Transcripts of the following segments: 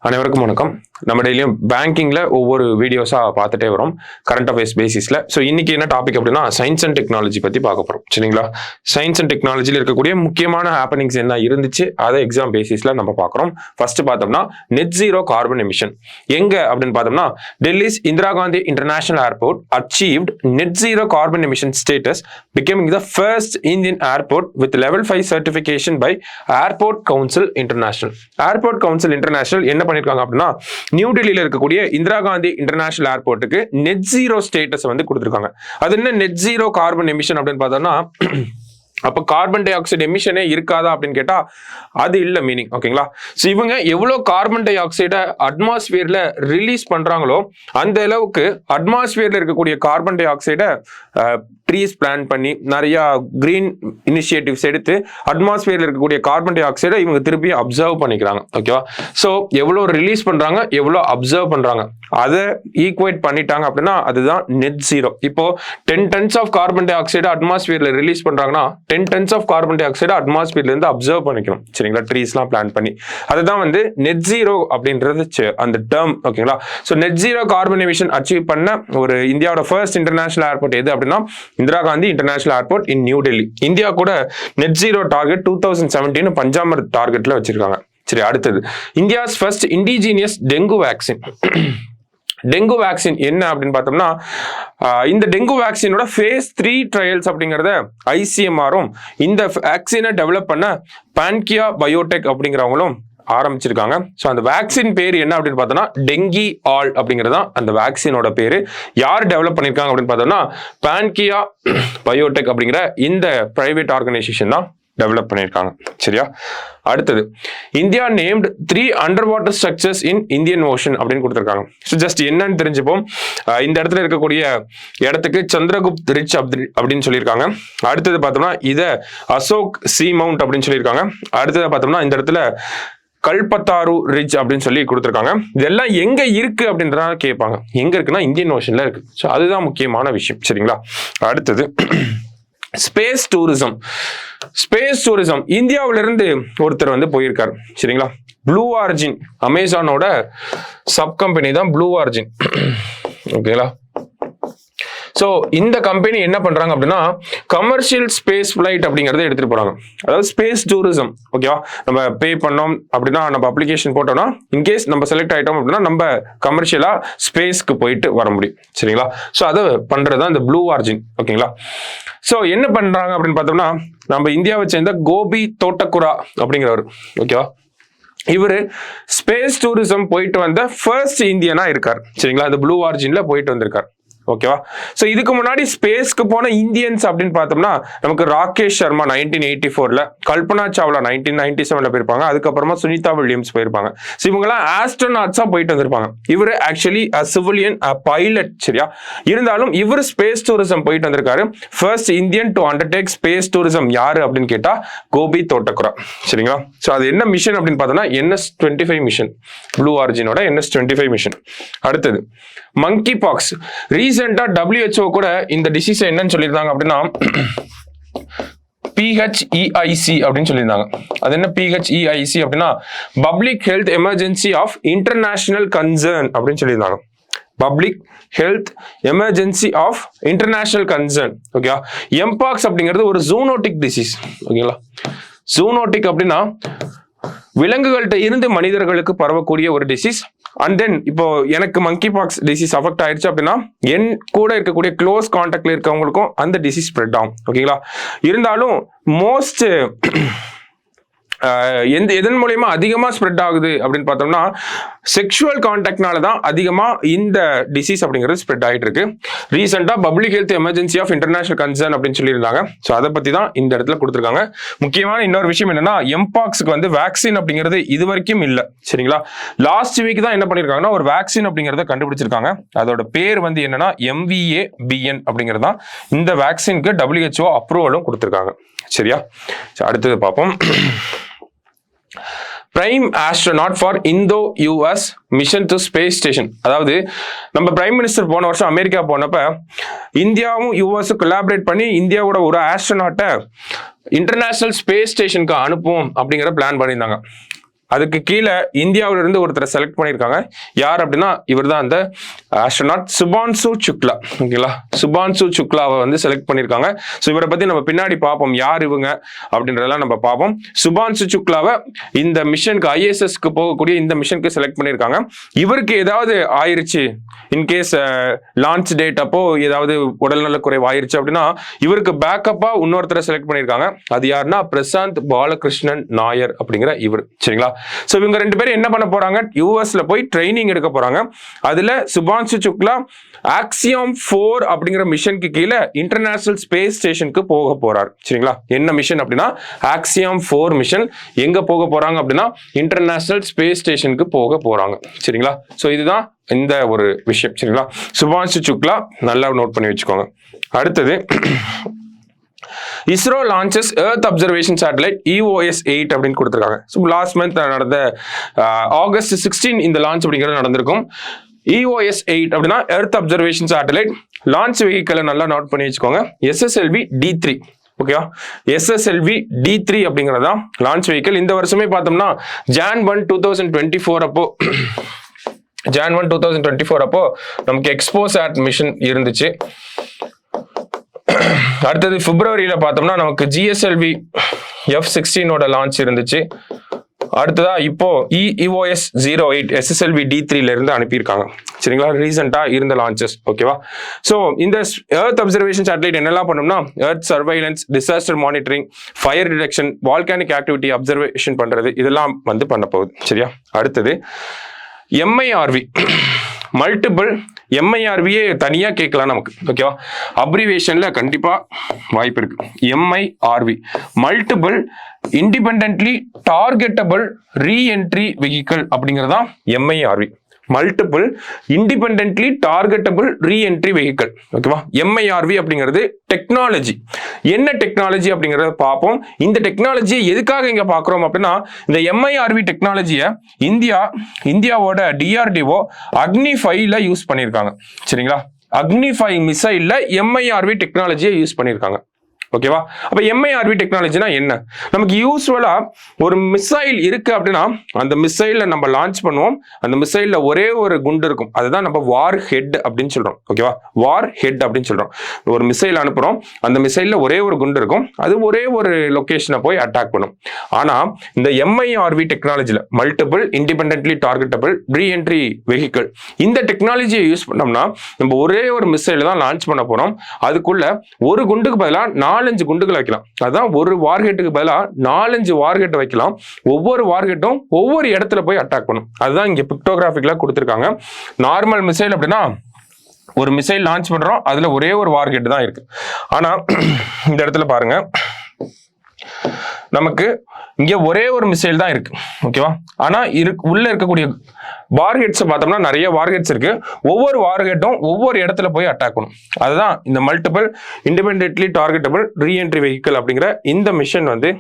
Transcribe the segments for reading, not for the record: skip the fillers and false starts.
அனைவருக்கும் வணக்கம். நம்ம டெய்லியும் பேங்கிங்ல ஒவ்வொரு வீடியோஸா பார்த்துட்டே வரோம் கரண்ட் அஃபேர்ஸ் பேசிஸ்ல. ஸோ இன்னைக்கு என்ன டாபிக் அப்படின்னா சயின்ஸ் அண்ட் டெக்னாலஜி பத்தி பார்க்க போறோம். சரிங்களா? சயின்ஸ் அண்ட் டெக்னாலஜியில் இருக்கக்கூடிய முக்கியமான ஹேப்பனிங்ஸ் என்ன இருந்துச்சு அதை எக்ஸாம் பேசிஸ்ல நம்ம பார்க்குறோம். ஃபர்ஸ்ட் பார்த்தோம்னா நெட் ஜீரோ கார்பன் எமிஷன் எங்க அப்படின்னு பார்த்தோம்னா Delhi's Indira Gandhi international airport achieved net zero carbon emission status becoming the first Indian airport with level 5 certification by airport council international. Airport council international என்ன பண்ணிருக்காங்க அப்படின்னா நியூ டெல்லியில இருக்கக்கூடிய இந்திரா காந்தி இன்டர்நேஷனல் ஏர்போர்ட்டுக்கு நெட் ஜீரோ ஸ்டேட்டஸ் வந்து கொடுத்திருக்காங்க. அது என்ன நெட் ஜீரோ கார்பன் எமிஷன் அப்படின்னு பார்த்தோம்னா அப்ப கார்பன் டை ஆக்சைடு எமிஷனே இருக்காதா அப்படின்னு கேட்டா அது இல்ல மீனிங். ஓகேங்களா? ஸோ இவங்க எவ்வளவு கார்பன் டை ஆக்சைடை அட்மாஸ்பியர்ல ரிலீஸ் பண்றாங்களோ அந்த அளவுக்கு அட்மாஸ்பியர்ல இருக்கக்கூடிய கார்பன் டை ஆக்சைடை ட்ரீஸ் பிளான் பண்ணி நிறைய கிரீன் இனிஷியேட்டிவ்ஸ் எடுத்து அட்மாஸ்பியர்ல இருக்கக்கூடிய கார்பன் டை ஆக்சைடை இவங்க திருப்பி அப்சர்வ் பண்ணிக்கிறாங்க. ஓகேவா? ஸோ எவ்வளோ ரிலீஸ் பண்றாங்க எவ்வளோ அப்சர்வ் பண்றாங்க அதை ஈக்குவேட் பண்ணிட்டாங்க அப்படின்னா அதுதான் நெட் ஜீரோ. இப்போ 10 tons of carbon dioxide அட்மாஸ்பியர்ல ரிலீஸ் பண்றாங்கன்னா 10 tons of carbon dioxide அட்மாஸ்பியர்ல இருந்து அப்சர்வ் பண்ணிக்கணும். சரிங்களா? ட்ரீஸ்லாம் பிளான் பண்ணி அதுதான் வந்து நெட் ஜீரோ அப்படின்றது அந்த டேர்ம். ஓகேங்களா? So net zero carbon emission achieve பண்ண ஒரு இந்தியாவோட ஃபர்ஸ்ட் இன்டர்நேஷனல் ஏர்போர்ட் எது அப்படின்னா இந்திரா காந்தி இன்டர்நேஷனல் ஏர்போர்ட் இன் நியூ டெல்லி. இந்தியா கூட நெட் ஜீரோ டார்கெட் 2017 பஞ்சாமர் டார்கெட்ல வச்சிருக்காங்க. சரி, அடுத்தது India's first indigenous dengue vaccine. Dengue vaccine என்ன அப்படின்னு பார்த்தோம்னா இந்த டெங்கு வேக்சினோட phase 3 ட்ரையல்ஸ் அப்படிங்கிறத ஐசிஎம்ஆரும் இந்த வேக்சினை டெவலப் பண்ண பான்கியா பயோடெக் அப்படிங்கிறவங்களும் ஆரம்பிச்சிருக்காங்க. ஸோ அந்த வேக்சின் பேர் என்ன அப்படின்னு பார்த்தோம்னா டெங்கி ஆல் அப்படிங்கிறதா அந்த வேக்சினோட பேரு. யார் டெவலப் பண்ணியிருக்காங்க அப்படின்னு பார்த்தோம்னா பான்கியா பயோடெக் அப்படிங்கிற இந்த பிரைவேட் ஆர்கனைசேஷன் தான் டெவலப் பண்ணியிருக்காங்க. சரியா? அடுத்தது India named 3 under water structures in Indian ocean அப்படின்னு கொடுத்துருக்காங்க. ஸோ ஜஸ்ட் என்னன்னு தெரிஞ்சுப்போம். இந்த இடத்துல இருக்கக்கூடிய இடத்துக்கு சந்திரகுப்த் ரிச் அப்படின்னு சொல்லியிருக்காங்க. அடுத்தது பார்த்தோம்னா இதை அசோக் சி மவுண்ட் அப்படின்னு சொல்லியிருக்காங்க. அடுத்தது பார்த்தோம்னா இந்த இடத்துல கல்பத்தாரு ரிட்ஜ் அப்படின்னு சொல்லி கொடுத்துருக்காங்க. இதெல்லாம் எங்க இருக்கு அப்படின்றத கேட்பாங்க. எங்க இருக்குன்னா இந்தியன் ஓஷன்ல இருக்கு. ஸோ அதுதான் முக்கியமான விஷயம். சரிங்களா? அடுத்தது ஸ்பேஸ் டூரிசம். ஸ்பேஸ் டூரிசம் இந்தியாவில இருந்து ஒருத்தர் வந்து போயிருக்காரு. சரிங்களா? ப்ளூ ஆரிஜின் அமேசானோட சப் கம்பெனி தான் ப்ளூ ஆரிஜின். ஓகேங்களா? ஸோ இந்த கம்பெனி என்ன பண்றாங்க அப்படின்னா கமர்ஷியல் ஸ்பேஸ் ஃபிளைட் அப்படிங்கறத எடுத்துட்டு போறாங்க. அதாவது ஸ்பேஸ் டூரிசம். ஓகேவா? நம்ம பே பண்ணோம் அப்படின்னா நம்ம அப்ளிகேஷன் போட்டோம்னா இன்கேஸ் நம்ம செலக்ட் ஆயிட்டோம் அப்படின்னா நம்ம கமர்ஷியலா ஸ்பேஸ்க்கு போயிட்டு வர முடியும். சரிங்களா? ஸோ அதை பண்றதுதான் இந்த ப்ளூ ஆரிஜின். ஓகேங்களா? ஸோ என்ன பண்றாங்க அப்படின்னு பார்த்தோம்னா நம்ம இந்தியாவை சேர்ந்த கோபி தோட்டக்குரா அப்படிங்கிறவர். ஓகேவா? இவரு ஸ்பேஸ் டூரிசம் போயிட்டு வந்த ஃபர்ஸ்ட் இந்தியனா இருக்கார். சரிங்களா? இந்த ப்ளூ ஆரிஜின்ல போயிட்டு வந்திருக்கார். ஓகேவா? சோ இதுக்கு முன்னாடி ஸ்பேஸ்க்கு போன இந்தியன்ஸ் அப்படின்னு பார்த்தோம்னா நமக்கு ராகேஷ் சர்மா 1984ல, கல்பனா சாவ்லா 1997ல போயிருப்பாங்க. அதுக்கப்புறமா சுனிதா வில்லியம்ஸ் போயிருப்பாங்க. ஸோ இவங்கெல்லாம் ஆஸ்ட்ரோநாட்ஸா போயிட்டு வந்திருப்பாங்க. இவர் ஆக்சுவலி சிவிலியன் பைலட். சரியா? இருந்தாலும் இவர் ஸ்பேஸ் டூரிசம் போயிட்டு வந்திருக்காரு. First Indian to undertake space tourism யாரு அப்படின்னு கேட்டா கோபி தோட்டக்குரா. சரிங்களா? ஸோ அது என்ன மிஷன் அப்படின்னு பார்த்தோம்னா NS-25 mission. Blue ஆரிஜினோட NS-25 mission. அடுத்தது மங்கி பாக்ஸ். ரீசெண்டா WHO கூட இந்த டிசீஸ் என்னன்னு சொல்லியிருந்தாங்க அப்படின்னா PHEIC அப்படின்னு சொல்லியிருந்தாங்க. அது என்ன PHEIC அப்படின்னா public health emergency of international concern அப்படின்னு சொல்லியிருந்தாங்க. Public health emergency of international concern. Okay? Mpox அப்படிங்கிறது ஒரு ஜூனோட்டிக் டிசீஸ். ஓகேங்களா? ஜூனோட்டிக் அப்படின்னா விலங்குகள்கிட்ட இருந்து மனிதர்களுக்கு பரவக்கூடிய ஒரு டிசீஸ். அண்ட் தென் இப்போ எனக்கு மங்கி பாக்ஸ் டிசீஸ் அஃபெக்ட் ஆயிடுச்சு அப்படின்னா என் கூட இருக்கக்கூடிய க்ளோஸ் கான்டாக்ட்ல இருக்கவங்களுக்கும் அந்த டிசீஸ் ஸ்ப்ரெட் ஆகும். ஓகேங்களா? இருந்தாலும் மோஸ்ட் எதன் மூலயமா அதிகமா ஸ்ப்ரெட் ஆகுது அப்படின்னு பார்த்தோம்னா செக்ஷுவல் கான்டாக்ட்னால தான் அதிகமா இந்த டிசீஸ் அப்படிங்கிறது ஸ்ப்ரெட் ஆகிட்டு இருக்கு. ரீசெண்டா public health emergency of international concern அப்படின்னு சொல்லியிருந்தாங்க. ஸோ அதை பத்தி தான் இந்த இடத்துல கொடுத்துருக்காங்க. முக்கியமான இன்னொரு விஷயம் என்னன்னா எம்பாக்ஸ்க்கு வந்து வேக்சின் அப்படிங்கிறது இது வரைக்கும் இல்லை. சரிங்களா? லாஸ்ட் வீக் தான் என்ன பண்ணிருக்காங்கன்னா ஒரு வேக்சின் அப்படிங்கிறத கண்டுபிடிச்சிருக்காங்க. அதோட பேர் வந்து என்னன்னா MVABN அப்படிங்கிறது தான். இந்த வேக்சினுக்கு WHO அப்ரூவலும் கொடுத்துருக்காங்க. சரியா? அடுத்தது பார்ப்போம். Prime astronaut for Indo US mission to space station. அதாவது நம்ம பிரைம் மினிஸ்டர் போன வருஷம் அமெரிக்கா போனப்ப இந்தியாவும் US கொலாபரேட் பண்ணி இந்தியாவோட ஒரு ஆஸ்ட்ரோநாட்டை இன்டர்நேஷனல் ஸ்பேஸ் ஸ்டேஷனுக்கு அனுப்புவோம் அப்படிங்கிற பிளான் பண்ணியிருந்தாங்க. அதுக்கு கீழே இந்தியாவில இருந்து ஒருத்தரை செலக்ட் பண்ணியிருக்காங்க. யார் அப்படின்னா இவர் தான் அந்த ஆஸ்ட்ரோநாட் சுபான்சு சுக்லா. ஓகேங்களா, சுபான்சு சுக்லாவை வந்து செலக்ட் பண்ணியிருக்காங்க. ஸோ இவரை பத்தி நம்ம பின்னாடி பார்ப்போம், யார் இவங்க அப்படின்றதெல்லாம் நம்ம பார்ப்போம். சுபான்சு சுக்லாவை இந்த மிஷனுக்கு ஐஎஸ்எஸ்க்கு போகக்கூடிய இந்த மிஷனுக்கு செலக்ட் பண்ணியிருக்காங்க. இவருக்கு ஏதாவது ஆயிருச்சு, இன்கேஸ் லான்ச் டேட் அப்போ ஏதாவது உடல்நல குறைவு ஆயிருச்சு அப்படின்னா இவருக்கு பேக்கப்பா இன்னொருத்தரை செலக்ட் பண்ணியிருக்காங்க. அது யாருன்னா பிரசாந்த் பாலகிருஷ்ணன் நாயர் அப்படிங்கிற இவர். சரிங்களா, சோ இவங்க 2 பேரும் என்ன பண்ண போறாங்க, யூஎஸ்ல போய் ட்ரைனிங் எடுக்க போறாங்க. அதுல சுபான்சு சுக்லா ஆக்சியம் 4 அப்படிங்கிற மிஷனுக்கு கீழே இன்டர்நேஷனல் ஸ்பேஸ் ஸ்டேஷனுக்கு போக போறார். சரிங்களா, என்ன மிஷன் அப்படின்னா ஆக்சியம் 4 மிஷன். எங்க போக போறாங்க அப்படின்னா இன்டர்நேஷனல் ஸ்பேஸ் ஸ்டேஷனுக்கு போக போறாங்க. சரிங்களா, சோ இதுதான் இந்த ஒரு விஷயம். சரிங்களா, சுபான்சு சுக்லா நல்லா நோட் பண்ணி வச்சுக்கோங்க. அடுத்தது ISRO launches earth observation satellite EOS 8 அப்படின்னு கொடுத்துருக்காங்க. ஸோ லாஸ்ட் மந்த் நடந்த ஆகஸ்ட் 16 இந்த லான்ச் அப்படிங்கிறது நடந்திருக்கும். EOS 8 அப்படின்னா எர்த் அப்சர்வேஷன் சேட்டலைட். லான்ச் வெஹிக்கிளை நல்லா நோட் பண்ணி வச்சுக்கோங்க. SSLV D3. ஓகேவா, SSLV D3 அப்படிங்கிறதா லான்ச் வெஹிக்கிள். இந்த வருஷமே பார்த்தோம்னா Jan 1, 2024 அப்போ நமக்கு எக்ஸ்போசாட் மிஷன் இருந்துச்சு. அடுத்தது பிப்ரவரியில பார்த்தோம்னா நமக்கு GSLV F-16 லான்ச் இருந்துச்சு. அடுத்ததா இப்போ EOS 08 SSLV D3 இருந்து அனுப்பியிருக்காங்க. சரிங்களா, ரீசெண்டா இருந்த லான்ச்சஸ். ஓகேவா, சோ இந்த எர்த் அப்சர்வேஷன் சேட்டலைட் என்னெல்லாம் பண்ணோம்னா earth surveillance, disaster monitoring, fire detection, volcanic activity observation பண்றது, இதெல்லாம் வந்து பண்ண போகுது. சரியா, அடுத்தது MIRV மல்டிபிள். MIRVயே தனியா கேட்கலாம் நமக்கு. ஓகேவா, அப்ரிவேஷன்ல கண்டிப்பா வாய்ப்பு இருக்கு. MIRV multiple independently targetable reentry vehicle அப்படிங்கிறதா MIRV. Multiple independently targetable reentry vehicle. ஓகேவா, MIRV அப்படிங்கிறது டெக்னாலஜி. என்ன டெக்னாலஜி அப்படிங்கிறத பார்ப்போம். இந்த டெக்னாலஜியை எதுக்காக இங்க பார்க்குறோம் அப்படின்னா இந்த MIRV டெக்னாலஜியை இந்தியாவோட DRDO அக்னி 5ல யூஸ் பண்ணியிருக்காங்க. சரிங்களா, அக்னி 5 மிசைல்ல MIRV டெக்னாலஜியை யூஸ் பண்ணியிருக்காங்க. ஓகேவா, அப்ப MIRV டெக்னாலஜினா என்ன? நமக்கு யூஸ்வலா ஒரு மிசைல் இருக்கு அப்படின்னா அந்த மிசைல நம்ம லான்ச் பண்ணுவோம். அந்த மிசைல்ல ஒரே ஒரு குண்டு இருக்கும், அதுதான் நம்ம வார் ஹெட் அப்படின்னு சொல்றோம். ஓகேவா, வார் ஹெட் அப்படின்னு சொல்றோம். ஒரு மிசைல் அனுப்புறோம், அந்த மிசைல்ல ஒரே ஒரு குண்டு இருக்கும், அது ஒரே ஒரு லொகேஷனை போய் அட்டாக் பண்ணும். ஆனா இந்த MIRV டெக்னாலஜில multiple independently targetable reentry vehicle, இந்த டெக்னாலஜியை யூஸ் பண்ணோம்னா நம்ம ஒரே ஒரு மிசைல தான் லான்ச் பண்ண போறோம். அதுக்குள்ள ஒரு குண்டுக்கு பதிலாக 4-5 குண்டுகள் வைக்கலாம். அதான் ஒரு வார்ஹெட்டுக்கு பதிலாக 4-5 வார்ஹெட் வைக்கலாம். ஒவ்வொரு வார்ஹெட்டும் ஒவ்வொரு இடத்துல போய் அட்டாக் பண்ணும். அதுதான் இங்க பிக்டோகிராஃபிக்ல கொடுத்திருக்காங்க. நார்மல் மிசைல் அப்படின்னா ஒரு மிசைல் லான்ச் பண்றோம், அதுல ஒரே ஒரு வார்ஹெட் தான் இருக்கு. ஆனா இந்த இடத்துல பாருங்க, நமக்கு இங்க ஒரே ஒரு மிசைல் தான் இருக்கு. ஓகேவா, ஆனா உள்ள இருக்கக்கூடிய வார்ஹெட்ஸ் பார்த்தோம்னா நிறைய வார்ஹெட்ஸ் இருக்கு. ஒவ்வொரு வார்ஹெட்டும் ஒவ்வொரு இடத்துல போய் அட்டாக் பண்ணும். அதுதான் இந்த multiple independently targetable reentry vehicle அப்படிங்கிற இந்த மிஷன் வந்து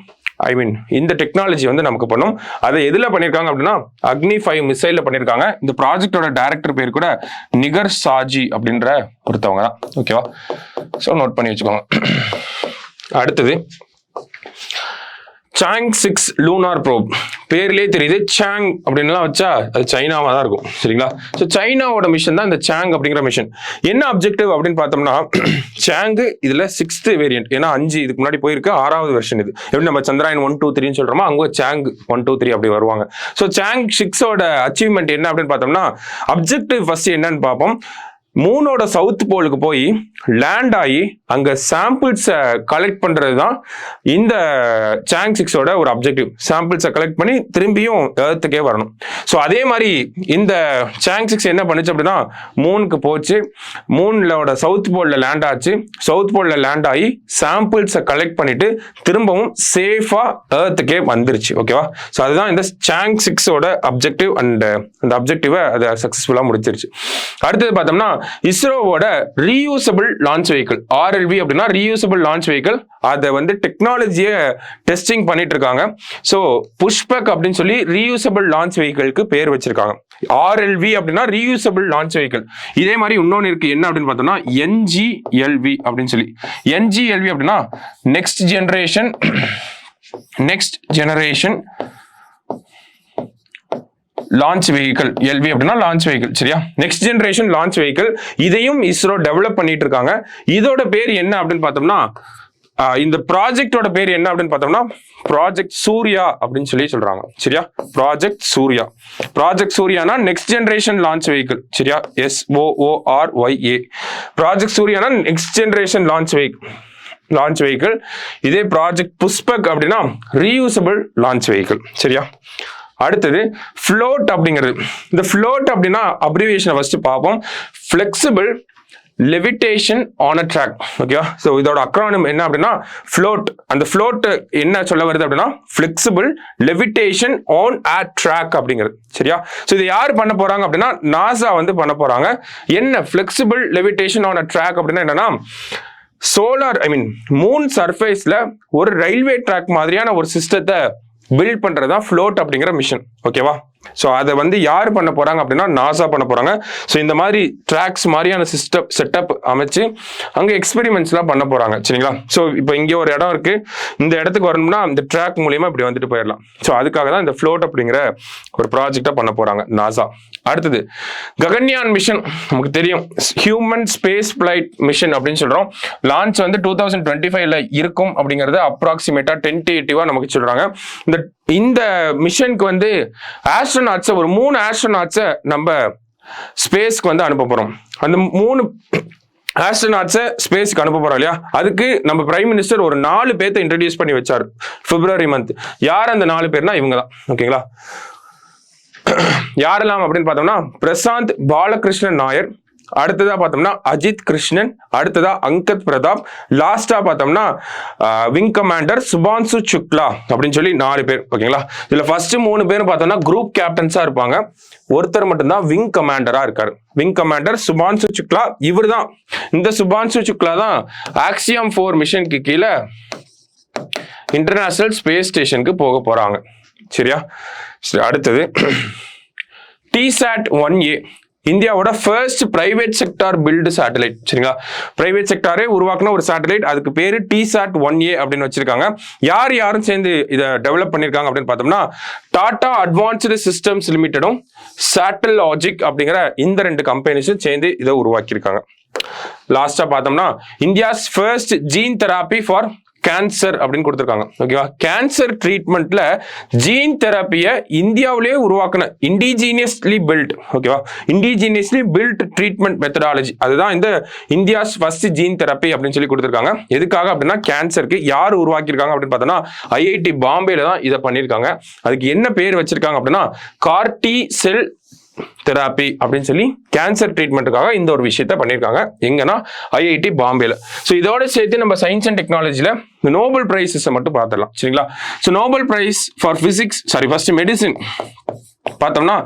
இந்த டெக்னாலஜி வந்து நமக்கு பண்ணும். அதை எதுல பண்ணிருக்காங்க அப்படின்னா அக்னி 5 மிசைல்ல பண்ணிருக்காங்க. இந்த ப்ராஜெக்டோட டைரக்டர் பேர் கூட நிகர் சாஜி அப்படின்ற ஒருத்தவங்க தான். ஓகேவா, சோ நோட் பண்ணி வச்சுக்கோங்க. அடுத்தது சாங் 6 லூனார் ப்ரோப். பேர்லயே தெரியுது சாங் அப்படின்லாம் வச்சா அது சைனாவா தான் இருக்கும். சரிங்களா, ஸோ சைனாவோட மிஷன் தான் இந்த சாங் அப்படிங்கிற மிஷன். என்ன அப்ஜெக்டிவ் அப்படின்னு பார்த்தோம்னா சாங் இதுல 6th வேரியன்ட். ஏன்னா 5 இதுக்கு முன்னாடி போயிருக்கு, 6வது வெர்ஷன் இது. எப்படி நம்ம சந்திராயன் 1, 2, 3 சொல்றோமோ அங்க சாங் 1, 2, 3 அப்படி வருவாங்க. ஸோ சாங் 6ஓட அச்சீவ்மெண்ட் என்ன அப்படின்னு பார்த்தோம்னா அப்ஜெக்டிவ் ஃபர்ஸ்ட் என்னன்னு பார்ப்போம். மூனோட சவுத் போலுக்கு போய் லேண்ட் ஆகி அங்க சாம்பிள்ஸை கலெக்ட் பண்றது தான் இந்த சாங் 6ஓட ஒரு அப்ஜெக்டிவ். சாம்பிள்ஸை கலெக்ட் பண்ணி திரும்பியும் எர்த்துக்கே வரணும். ஸோ அதே மாதிரி இந்த சாங் 6 என்ன பண்ணுச்சு அப்படின்னா மூனுக்கு போச்சு, மூனோட சவுத் போல்ல லேண்ட் ஆச்சு, சவுத் போல்ல லேண்ட் ஆகி சாம்பிள்ஸை கலெக்ட் பண்ணிட்டு திரும்பவும் சேஃபா எர்த்துக்கே வந்துருச்சு. ஓகேவா, ஸோ அதுதான் இந்த சாங் 6ஓட அப்ஜெக்டிவ். அண்ட் அந்த அப்ஜெக்டிவை அதை சக்சஸ்ஃபுல்லா முடிச்சிருச்சு. அடுத்தது பார்த்தோம்னா இஸ்ரோவோட ரீயூசபிள் லான்ச் வெஹிக்கிள், RLV அப்படின்னா ரீயூசபிள் லான்ச் வெஹிக்கிள். அதை வந்து டெக்னாலஜியை டெஸ்டிங் பண்ணிட்டு இருக்காங்க. ஸோ புஷ்பக் அப்படின்னு சொல்லி ரீயூசபிள் லான்ச் வெஹிக்கிளுக்கு பேர் வச்சிருக்காங்க. RLV அப்படின்னா ரீயூசபிள் லான்ச் வெஹிக்கிள். இதே மாதிரி இன்னொன்று இருக்கு, என்ன அப்படின்னு பார்த்தோம்னா NGLV அப்படின்னு சொல்லி. NGLV அப்படின்னா next generation launch vehicle, LV அப்படின்னா லான்ச் வெஹிக்கிள். சரியா, நெக்ஸ்ட் ஜெனரேஷன் லான்ச் வெஹிக்கிள். இதையும் இஸ்ரோ டெவலப் பண்ணிட்டு இருக்காங்க. இதோட பேர் என்ன அப்படின்னு பார்த்தோம்னா, இந்த ப்ராஜெக்டோட பேர் என்ன அப்படின்னு பார்த்தோம்னா ப்ராஜெக்ட் சூர்யா அப்படின்னு சொல்றாங்க. சரியா, ப்ராஜெக்ட் சூர்யா. ப்ராஜெக்ட் சூர்யானா நெக்ஸ்ட் ஜெனரேஷன் லான்ச் வெஹிக்கிள். சரியா, SOORYA. ப்ராஜெக்ட் சூர்யானா நெக்ஸ்ட் ஜெனரேஷன் லான்ச் வெஹிக்கிள். இதே ப்ராஜெக்ட் புஷ்பக் அப்படின்னா ரீயூசபிள் லான்ச் வெஹிக்கிள். சரியா, அடுத்தது ஃப்ளோட் அப்படிங்கிறது. இந்த ஃப்ளோட் அப்படின்னா அப்ரிவியேஷனை ஃபர்ஸ்ட் பார்ப்போம். Flexible levitation on a track. ஓகேவா, ஸோ இதோட அக்ரானிம் என்ன அப்படின்னா ஃப்ளோட். அந்த ஃப்ளோட் என்ன சொல்ல வருது அப்படின்னா flexible levitation on a track அப்படிங்கிறது. சரியா, ஸோ இதை யார் பண்ண போறாங்க அப்படின்னா நாசா வந்து பண்ண போறாங்க. என்ன flexible levitation on a track அப்படின்னா என்னன்னா மூன் சர்ஃபேஸ்ல ஒரு ரயில்வே ட்ராக் மாதிரியான ஒரு சிஸ்டத்தை பில்ட் பண்றதா ஃப்ளோட் அப்படிங்கிற மிஷன். ஓகேவா, ஸோ அதை வந்து யார் பண்ண போறாங்க அப்படின்னா நாசா பண்ண போறாங்க. ஸோ இந்த மாதிரி ட்ராக்ஸ் மாதிரியான செட்டப் அமைச்சு அங்கே எக்ஸ்பெரிமெண்ட்ஸ்லாம் பண்ண போறாங்க. சரிங்களா, ஸோ இப்போ இங்கே ஒரு இடம் இருக்கு, இந்த இடத்துக்கு வரணும்னா இந்த ட்ராக் மூலியமா இப்படி வந்துட்டு போயிடலாம். ஸோ அதுக்காக தான் இந்த ஃப்ளோட் அப்படிங்கிற ஒரு ப்ராஜெக்டை பண்ண போறாங்க நாசா. அடுத்தது ககன்யான் மிஷன். நமக்கு தெரியும் ஹியூமன் ஸ்பேஸ் பிளைட் மிஷன் அப்படின்னு சொல்றோம். லான்ச் வந்து 2025ல இருக்கும் அப்படிங்கறது அப்ராக்சிமேட்டா டென்டேட்டிவா நமக்கு சொல்றாங்க. இந்த மிஷனுக்கு வந்து ஆஸ்ட்ரோநாட்ஸை ஒரு 3 ஆஸ்ட்ரோநாட்ஸை நம்ம ஸ்பேஸ்க்கு வந்து அனுப்ப போறோம். அந்த 3 ஆஸ்ட்ரோநாட்ஸை ஸ்பேஸ்க்கு அனுப்ப போறோம் இல்லையா, அதுக்கு நம்ம பிரைம் மினிஸ்டர் ஒரு 4 பேர்த்தை இன்ட்ரடியூஸ் பண்ணி வச்சாரு பிப்ரவரி மந்த். யார் அந்த 4 பேர்னா இவங்க தான். ஓகேங்களா, யாரெல்லாம் அப்படின்னு பார்த்தோம்னா பிரசாந்த் பாலகிருஷ்ணன் நாயர், அடுத்ததா பார்த்தோம்னா அஜித் கிருஷ்ணன், அடுத்ததா அங்கத் பிரதாப், லாஸ்டா பார்த்தோம்னா விங் கமாண்டர் சுபான்சு சுக்லா அப்படின்னு சொல்லி 4 பேர். ஓகேங்களா, இதுல ஃபர்ஸ்ட் 3 பேரும் பார்த்தோம்னா குரூப் கேப்டன்ஸா இருப்பாங்க. ஒருத்தர் மட்டும்தான் விங் கமாண்டரா இருக்காரு. Wing commander Shubhanshu Shukla. இவர் தான், இந்த சுபான்சு சுக்லா தான் ஆக்சியம் 4 மிஷனுக்கு கீழே இன்டர்நேஷனல் ஸ்பேஸ் ஸ்டேஷனுக்கு போக போறாங்க. சரியா, அடுத்தது TSAT-1A, இந்தியாவோட first private sector built satellite. சரிங்களா, பிரைவேட் செக்டாரே உருவாக்குன ஒரு சேட்டலைட், அதுக்கு பேரு TSAT-1A அப்படின்னு வச்சிருக்காங்க. யாரும் சேர்ந்து இதை டெவலப் பண்ணிருக்காங்க அப்படின்னு பார்த்தோம்னா டாடா அட்வான்ஸ்டு சிஸ்டம்ஸ் லிமிடெடும் சாட்டலாஜிக் அப்படிங்கிற இந்த 2 கம்பெனிஸும் சேர்ந்து இதை உருவாக்கியிருக்காங்க. லாஸ்டா பார்த்தோம்னா India's first gene therapy for cancer அப்படின்னு கொடுத்துருக்காங்க. ஓகேவா, கேன்சர் ட்ரீட்மெண்ட்ல ஜீன் தெரப்பியை இந்தியாவிலேயே உருவாக்குன இண்டிஜினியஸ்லி பில்ட். ஓகேவா, இண்டிஜினியஸ்லி பில்ட் ட்ரீட்மெண்ட் மெத்தடாலஜி, அதுதான் இந்த இந்தியாஸ் ஃபர்ஸ்ட் ஜீன் தெரப்பி அப்படின்னு சொல்லி கொடுத்துருக்காங்க. எதுக்காக அப்படின்னா கேன்சருக்கு யார் உருவாக்கியிருக்காங்க அப்படின்னு பார்த்தோம்னா IIT பாம்பேல தான் இதை பண்ணியிருக்காங்க. அதுக்கு என்ன பேர் வச்சிருக்காங்க அப்படின்னா கார்டி செல் தெராப்பி அப்படின்னு சொல்லி கேன்சர் ட்ரீட்மெண்ட்டுக்காக இந்த ஒரு விஷயத்த பண்ணியிருக்காங்க. எங்கன்னா IIT பாம்பேல. ஸோ இதோட சேர்த்து நம்ம சயின்ஸ் அண்ட் டெக்னாலஜில நோபல் பிரைஸஸை மட்டும் பார்த்துடலாம். சரிங்களா, so Nobel prize for physics, first medicine பார்த்தோம்னா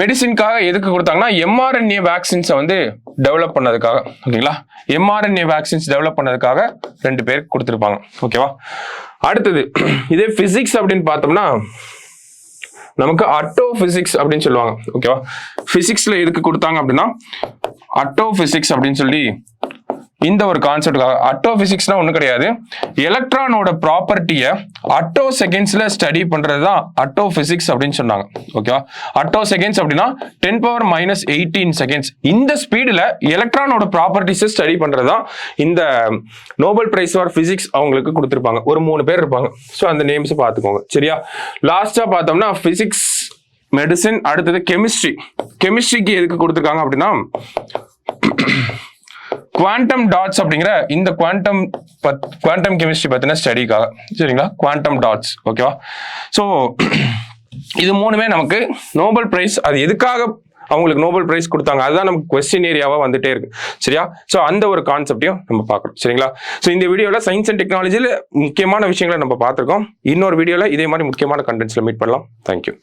மெடிசின்காக எதுக்கு கொடுத்தாங்கன்னா mRNA வேக்சின்ஸை வந்து டெவலப் பண்ணதுக்காக. ஓகேங்களா, mRNA வேக்சின்ஸ் டெவலப் பண்ணதுக்காக 2 பேர் கொடுத்துருப்பாங்க. ஓகேவா, அடுத்தது இதே பிசிக்ஸ் அப்படின்னு பார்த்தோம்னா நமக்கு அட்டோ பிசிக்ஸ் அப்படின்னு சொல்லுவாங்க. ஓகேவா, பிசிக்ஸ்ல எதுக்கு கொடுத்தாங்க அப்படின்னா அட்டோ பிசிக்ஸ் அப்படின்னு சொல்லி இந்த ஒரு கான்செப்டுக்காக. அட்டோ பிசிக்ஸ்னா ஒன்றும் கிடையாது, எலக்ட்ரானோட ப்ராப்பர்ட்டியை அட்டோ செகண்ட்ஸ்ல ஸ்டடி பண்றது தான் அட்டோ பிசிக்ஸ் அப்படின்னு சொன்னாங்க. ஓகேவா, அட்டோ செகண்ட்ஸ் அப்படின்னா 10⁻−18 செகண்ட்ஸ். இந்த ஸ்பீடில் எலக்ட்ரானோட ப்ராப்பர்ட்டிஸை ஸ்டடி பண்றது தான் இந்த நோபல் பிரைஸ் ஃபார் பிசிக்ஸ் அவங்களுக்கு கொடுத்துருப்பாங்க. ஒரு 3 பேர் இருப்பாங்க. ஸோ அந்த நேம்ஸ் பார்த்துக்கோங்க. சரியா, லாஸ்டா பார்த்தோம்னா பிசிக்ஸ், மெடிசின், அடுத்தது கெமிஸ்ட்ரி. கெமிஸ்ட்ரிக்கு எதுக்கு கொடுத்துருக்காங்க அப்படின்னா குவாண்டம் டாட்ஸ் அப்படிங்கிற இந்த குவாண்டம் கெமிஸ்ட்ரி பத்தின ஸ்டடிக்காக. சரிங்களா, குவாண்டம் டாட்ஸ். ஓகேவா, ஸோ இது 3மே நமக்கு நோபல் பிரைஸ். அது எதுக்காக அவங்களுக்கு நோபல் பிரைஸ் கொடுத்தாங்க அதுதான் நமக்கு கொஸ்டின் ஏரியாவா வந்துட்டே இருக்கு. சரியா, ஸோ அந்த ஒரு கான்செப்டையும் நம்ம பார்க்கணும். சரிங்களா, ஸோ இந்த வீடியோவில் சயின்ஸ் அண்ட் டெக்னாலஜியில் முக்கியமான விஷயங்களை நம்ம பார்த்துருக்கோம். இன்னொரு வீடியோவில் இதே மாதிரி முக்கியமான கண்டென்ட்ஸ்ல மீட் பண்ணலாம். தேங்க்யூ.